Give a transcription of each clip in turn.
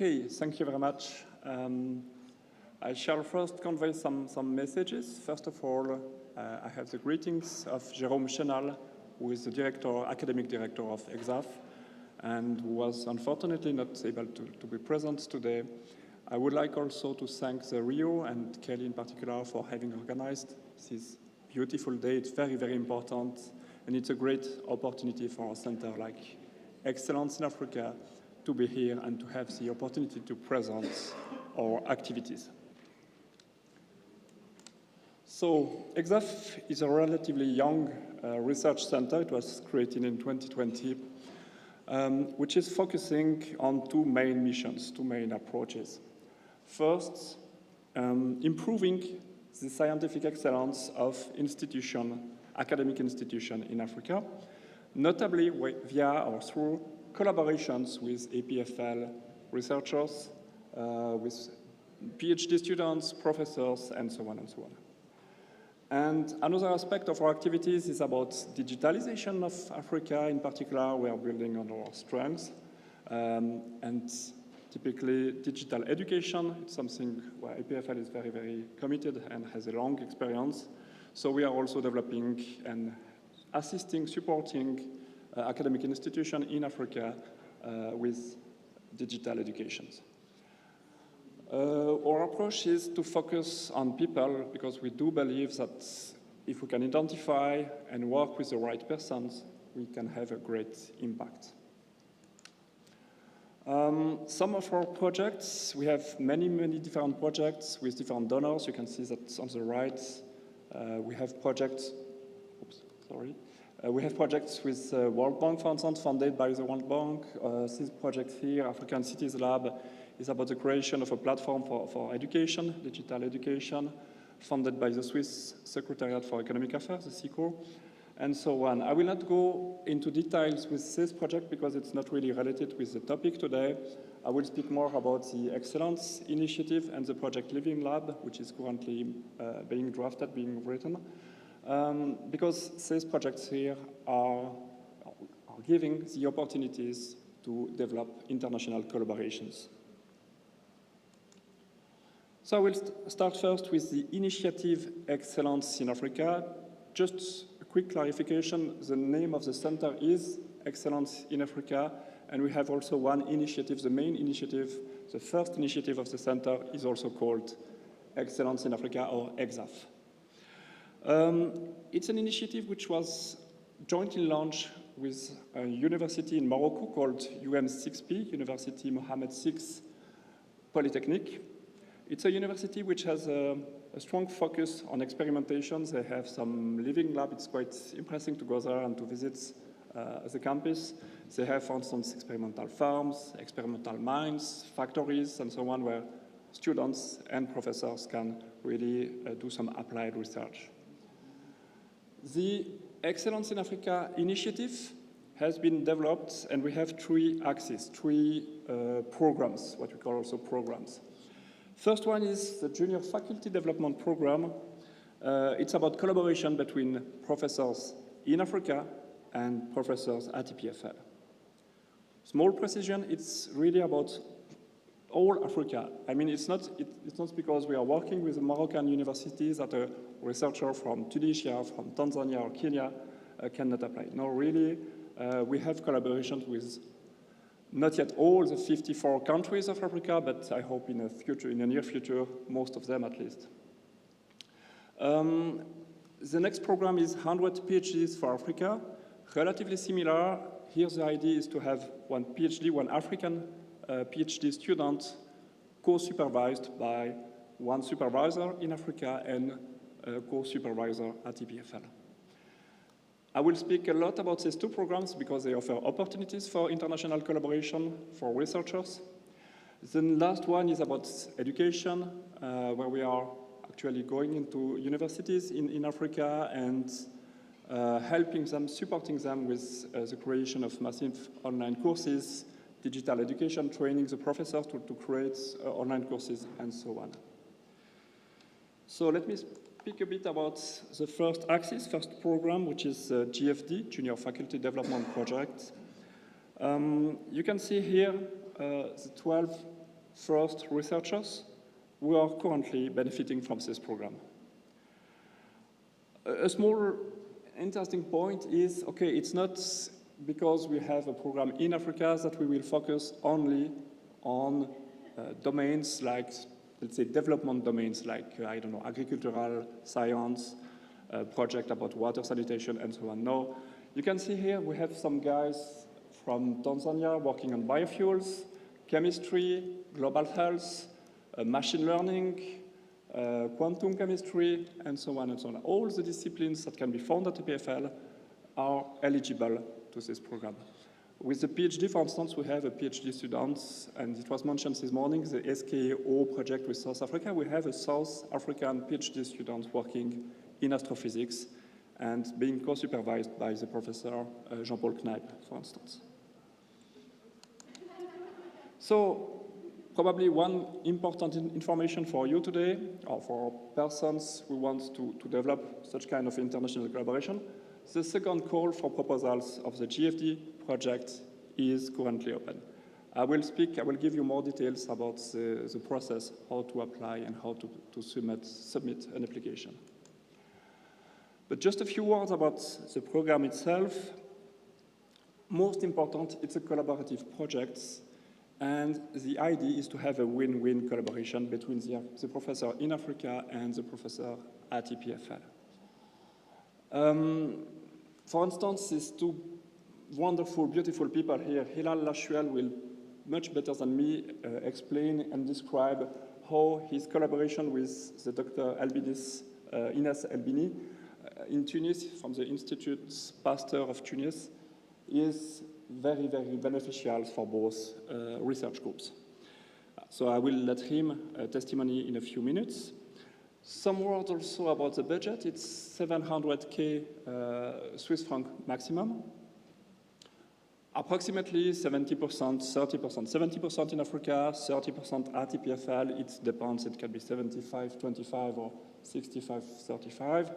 Okay, thank you very much. I shall first convey some messages. First of all, I have the greetings of Jérôme Chenal, who is the director, academic director of EXAF, and who was unfortunately not able to be present today. I would like also to thank the Rio and Kelly in particular for having organized this beautiful day. It's very, very important, and it's a great opportunity for a center like Excellence in Africa to be here and to have the opportunity to present our activities. So, EXAF is a relatively young research center. It was created in 2020, which is focusing on two main missions, two main approaches. First, improving the scientific excellence of academic institutions in Africa, notably via or through collaborations with EPFL researchers, with PhD students, professors, and so on and so on. And another aspect of our activities is about digitalization of Africa. In particular, we are building on our strengths. And typically, digital education is something where EPFL is very, very committed and has a long experience. So we are also developing and assisting, supporting academic institutions in Africa with digital educations. Our approach is to focus on people because we do believe that if we can identify and work with the right persons, we can have a great impact. Some of our projects, we have many, many different projects with different donors. You can see that on the right, we have projects, we have projects with World Bank, for instance, funded by the World Bank. This project here, African Cities Lab, is about the creation of a platform for education, digital education, funded by the Swiss Secretariat for Economic Affairs, the SICO, and so on. I will not go into details with this project because it's not really related with the topic today. I will speak more about the Excellence Initiative and the Project Living Lab, which is currently being drafted, being written. Because these projects here are giving the opportunities to develop international collaborations. So I will start first with the initiative Excellence in Africa. Just a quick clarification, the name of the center is Excellence in Africa, and we have also one initiative, the main initiative, the first initiative of the center is also called Excellence in Africa, or EXAF. It's an initiative which was jointly launched with a university in Morocco called UM6P, University Mohammed VI Polytechnic. It's a university which has a strong focus on experimentation. They have some living lab. It's quite impressive to go there and to visit the campus. They have, for instance, experimental farms, experimental mines, factories, and so on, where students and professors can really do some applied research. The Excellence in Africa initiative has been developed, and we have three axes, three programs, what we call also programs. First one is the Junior Faculty Development Program. It's about collaboration between professors in Africa and professors at EPFL. Small precision, it's really about all Africa. I mean, it's not because we are working with Moroccan universities that a researcher from Tunisia, from Tanzania or Kenya cannot apply. No, really, we have collaborations with not yet all the 54 countries of Africa, but I hope in the near future, most of them at least. The next program is 100 PhDs for Africa, relatively similar. Here the idea is to have one PhD, one African PhD student co-supervised by one supervisor in Africa and a co-supervisor at EPFL. I will speak a lot about these two programs because they offer opportunities for international collaboration for researchers. The last one is about education, where we are actually going into universities in Africa and helping them, supporting them with the creation of massive online courses, digital education, training the professors to create online courses, and so on. So let me speak a bit about the first axis, first program, which is GFD, Junior Faculty Development Project. You can see here the 12 first researchers who are currently benefiting from this program. A small interesting point is, okay, it's not because we have a program in Africa that we will focus only on domains like, let's say, development domains like, I don't know, agricultural, science, project about water sanitation, and so on. No, you can see here we have some guys from Tanzania working on biofuels, chemistry, global health, machine learning, quantum chemistry, and so on and so on. All the disciplines that can be found at EPFL are eligible to this program. With the PhD, for instance, we have a PhD student, and it was mentioned this morning, the SKO project with South Africa. We have a South African PhD student working in astrophysics and being co-supervised by the professor Jean-Paul Kneip, for instance. So, probably one important information for you today, or for persons who want to develop such kind of international collaboration. The second call for proposals of the GFD project is currently open. I will give you more details about the process, how to apply and how to submit an application. But just a few words about the program itself. Most important, it's a collaborative project. And the idea is to have a win-win collaboration between the professor in Africa and the professor at EPFL. For instance, these two wonderful, beautiful people here, Hilal Lashuel will much better than me explain and describe how his collaboration with the Dr. Ines Elbini in Tunis, from the Institute Pasteur of Tunis, is very, very beneficial for both research groups. So I will let him testimony in a few minutes. Some words also about the budget. It's 700K Swiss franc maximum. Approximately 70%, 30%. 70% in Africa, 30% at EPFL. It depends, it can be 75-25 or 65-35.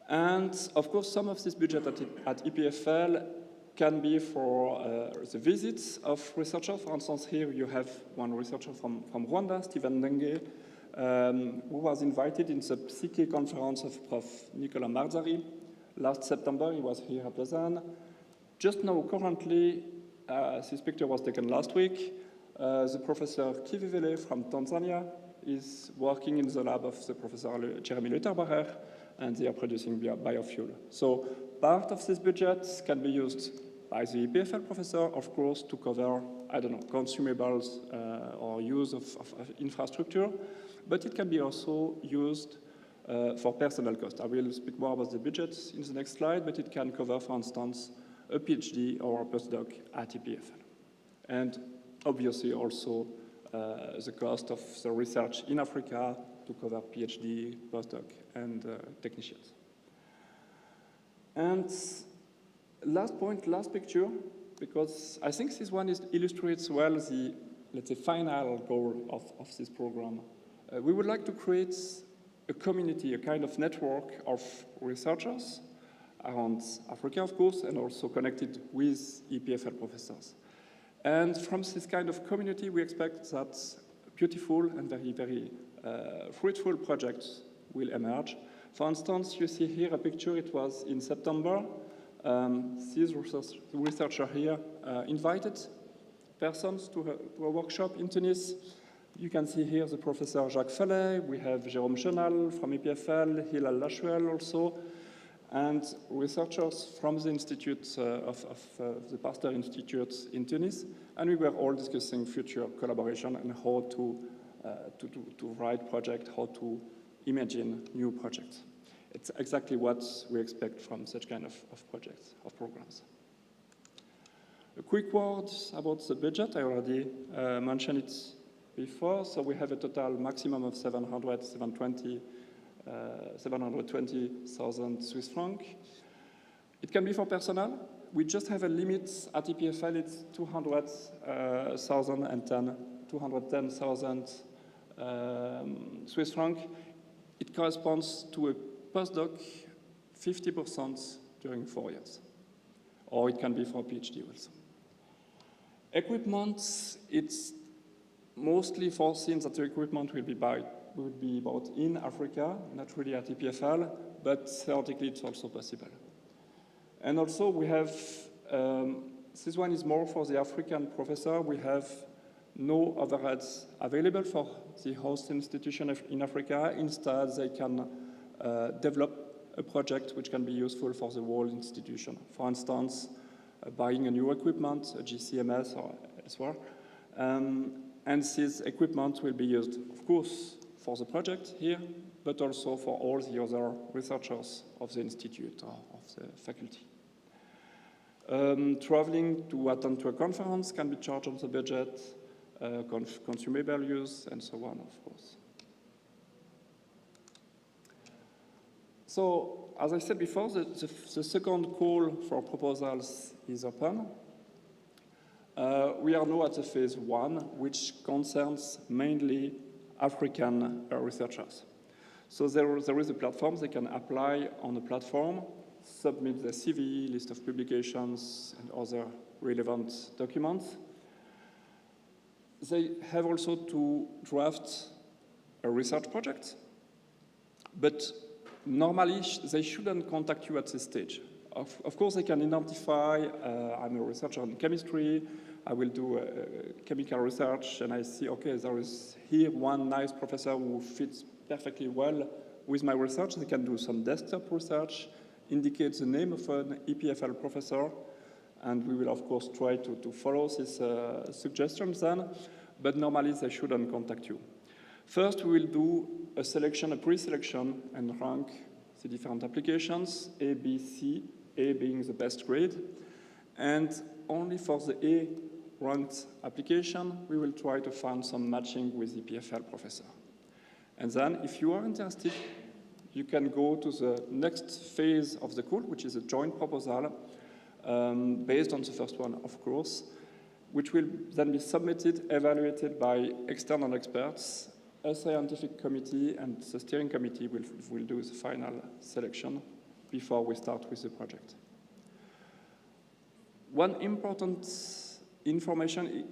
And of course, some of this budget at EPFL can be for the visits of researchers. For instance, here you have one researcher from Rwanda, Stephen Denge, who was invited in the Psyche conference of Prof. Nicolas Marzari. Last September, he was here at Lausanne. Just now, currently, this picture was taken last week. The Professor Kivivele from Tanzania is working in the lab of the Professor Jeremy Lutherbacher, and they are producing biofuel. So part of this budget can be used by the EPFL professor, of course, to cover, I don't know, consumables or use of infrastructure, but it can be also used for personnel cost. I will speak more about the budget in the next slide, but it can cover, for instance, a PhD or a postdoc at EPFL. And obviously also the cost of the research in Africa to cover PhD, postdoc, and technicians. And last point, last picture, because I think this one illustrates well the, let's say, final goal of this program. We would like to create a community, a kind of network of researchers around Africa, of course, and also connected with EPFL professors. And from this kind of community, we expect that beautiful and very, very fruitful projects will emerge. For instance, you see here a picture, it was in September. This researcher here invited persons to a workshop in Tunis. You can see here the Professor Jacques Fallet, we have Jérôme Chenal from EPFL, Hilal Lashuel also, and researchers from the Institute of the Pasteur Institute in Tunis. And we were all discussing future collaboration and how to write projects, how to imagine new projects. It's exactly what we expect from such kind of projects, of programs. A quick word about the budget. I already mentioned it before. So we have a total maximum of 720,000 Swiss francs. It can be for personnel. We just have a limit at EPFL. It's 210,000 Swiss francs. It corresponds to a postdoc 50% during 4 years. Or it can be for a PhD also. Equipment, it's mostly foreseen that the equipment will be bought in Africa, not really at EPFL, but theoretically it's also possible. And also we have, this one is more for the African professor. We have no overheads available for the host institution in Africa. Instead, they can develop a project which can be useful for the whole institution. For instance, buying a new equipment, a GCMS or elsewhere. And this equipment will be used, of course, for the project here, but also for all the other researchers of the institute or of the faculty. Traveling to attend to a conference can be charged on the budget, consumable use, and so on, of course. So, as I said before, the second call for proposals is open. We are now at the phase 1, which concerns mainly African researchers. So there is a platform. They can apply on the platform, submit their CV, list of publications, and other relevant documents. They have also to draft a research project, but normally they shouldn't contact you at this stage. Of course, they can identify, I'm a researcher in chemistry, I will do chemical research, and I see, okay, there is here one nice professor who fits perfectly well with my research. They can do some desktop research, indicate the name of an EPFL professor, and we will, of course, try to follow these suggestions then, but normally they shouldn't contact you. First, we will do a selection, a pre-selection, and rank the different applications, A, B, C, A being the best grade. And only for the A ranked application, we will try to find some matching with the EPFL professor. And then, if you are interested, you can go to the next phase of the call, which is a joint proposal, based on the first one, of course, which will then be submitted, evaluated by external experts. A scientific committee and the steering committee will do the final selection before we start with the project. One important information,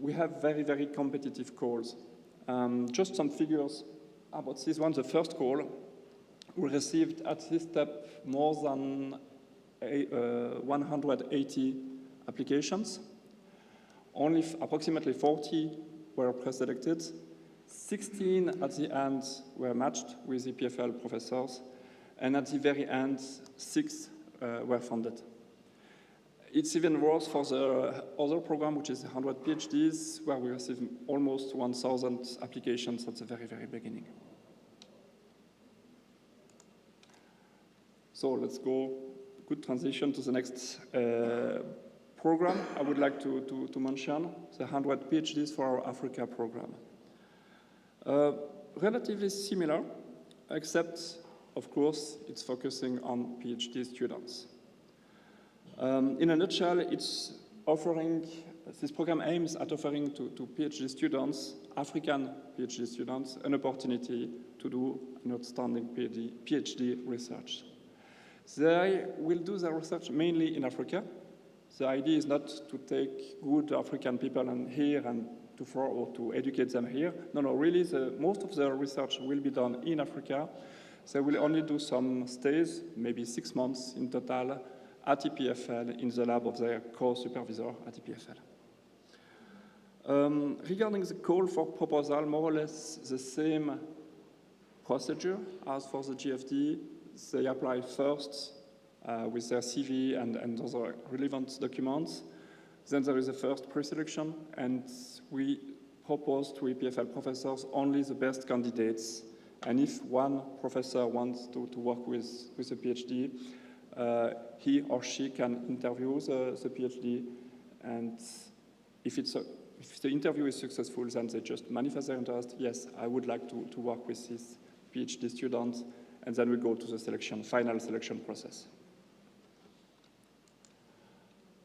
we have very, very competitive calls. Just some figures about this one. The first call, we received at this step more than 180 applications. Only approximately 40 were pre-selected. 16 at the end were matched with EPFL professors, and at the very end, 6 were funded. It's even worse for the other program, which is 100 PhDs, where we received almost 1,000 applications at the very, very beginning. So let's go, good transition to the next program I would like to mention, the 100 PhDs for our Africa program. Relatively similar, except, of course, it's focusing on PhD students. In a nutshell, it's offering, this program aims at offering to PhD students, African PhD students, an opportunity to do an outstanding PhD research. They will do their research mainly in Africa. The idea is not to take good African people and here and to educate them here. No, really, most of the research will be done in Africa. They will only do some stays, maybe 6 months in total, at EPFL in the lab of their co-supervisor at EPFL. Regarding the call for proposal, more or less the same procedure as for the GFD. They apply first with their CV and other relevant documents. Then there is a first pre-selection, and we propose to EPFL professors only the best candidates. And if one professor wants to work with a PhD, he or she can interview the PhD, and if the interview is successful, then they just manifest their interest. Yes, I would like to work with this PhD student, and then we go to the final selection process.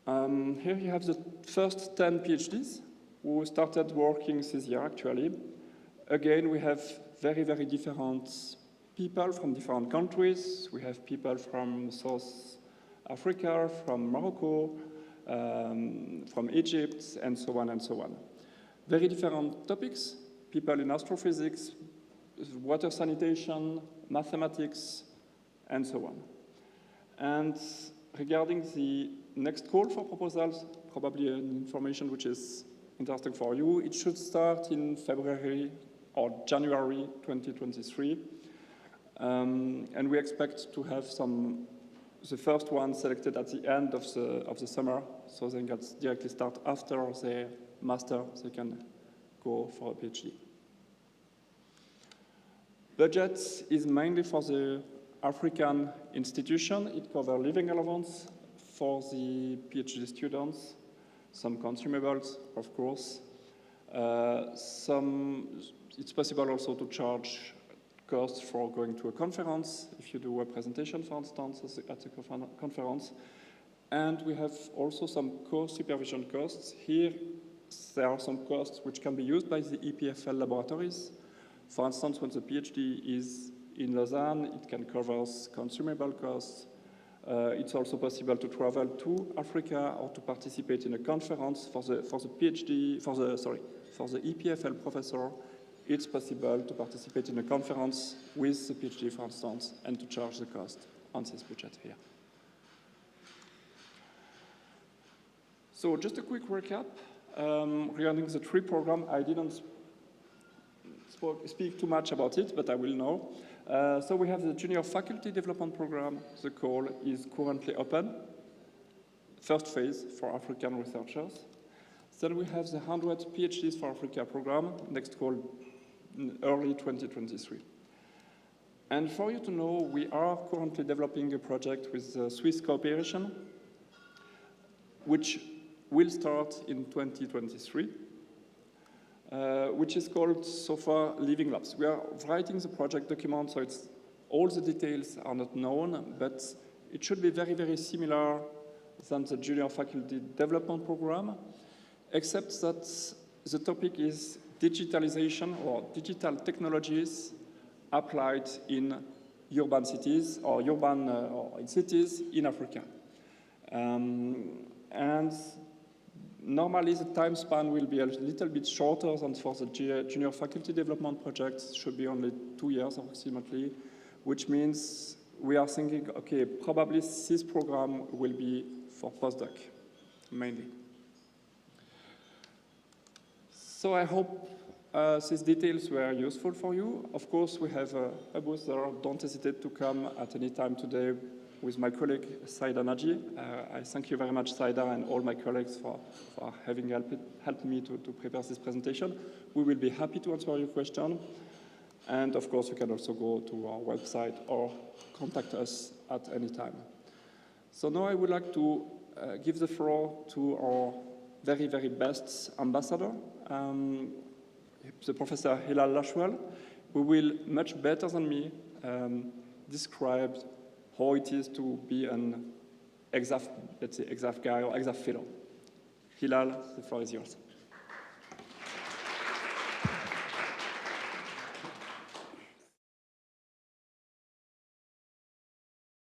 Here you have the first 10 PhDs who started working this year, actually. Again, we have very, very different people from different countries. We have people from South Africa, from Morocco, from Egypt, and so on and so on. Very different topics, people in astrophysics, water sanitation, mathematics, and so on. And regarding the next call for proposals, probably an information which is interesting for you, it should start in February or January 2023. And we expect to have the first one selected at the end of the summer, so they can directly start after the master, they can go for a PhD. Budget is mainly for the African institution. It covers living allowance for the PhD students, some consumables, of course. It's possible also to charge costs for going to a conference, if you do a presentation, for instance, at a conference. And we have also some co-supervision costs. Here, there are some costs which can be used by the EPFL laboratories. For instance, when the PhD is in Lausanne, it can cover consumable costs. It's also possible to travel to Africa or to participate in a conference for the EPFL professor. It's possible to participate in a conference with the PhD, for instance, and to charge the cost on this budget here. So just a quick recap regarding the three programs. I didn't speak too much about it, but I will now. So we have the Junior Faculty Development Program. The call is currently open. First phase for African researchers. Then we have the 100 PhDs for Africa program, next call in early 2023. And for you to know, we are currently developing a project with Swiss cooperation, which will start in 2023, which is called so far Living Labs. We are writing the project document, so all the details are not known, but it should be very, very similar than the Junior Faculty Development Program, except that the topic is digitalization or digital technologies applied in urban cities or in cities in Africa. And normally the time span will be a little bit shorter than for the Junior Faculty Development project. It should be only 2 years approximately, which means we are thinking, okay, probably this program will be for postdoc, mainly. So I hope these details were useful for you. Of course, we have a booth there. Don't hesitate to come at any time today with my colleague, Saida Naji. I thank you very much, Saida, and all my colleagues for having helped me to prepare this presentation. We will be happy to answer your question. And of course, you can also go to our website or contact us at any time. So now I would like to give the floor to our very, very best ambassador, the Professor Hilal Lashwal, who will, much better than me, describe how it is to be an EXAF, let's say, EXAF guy or EXAF fellow. Hilal, the floor is yours.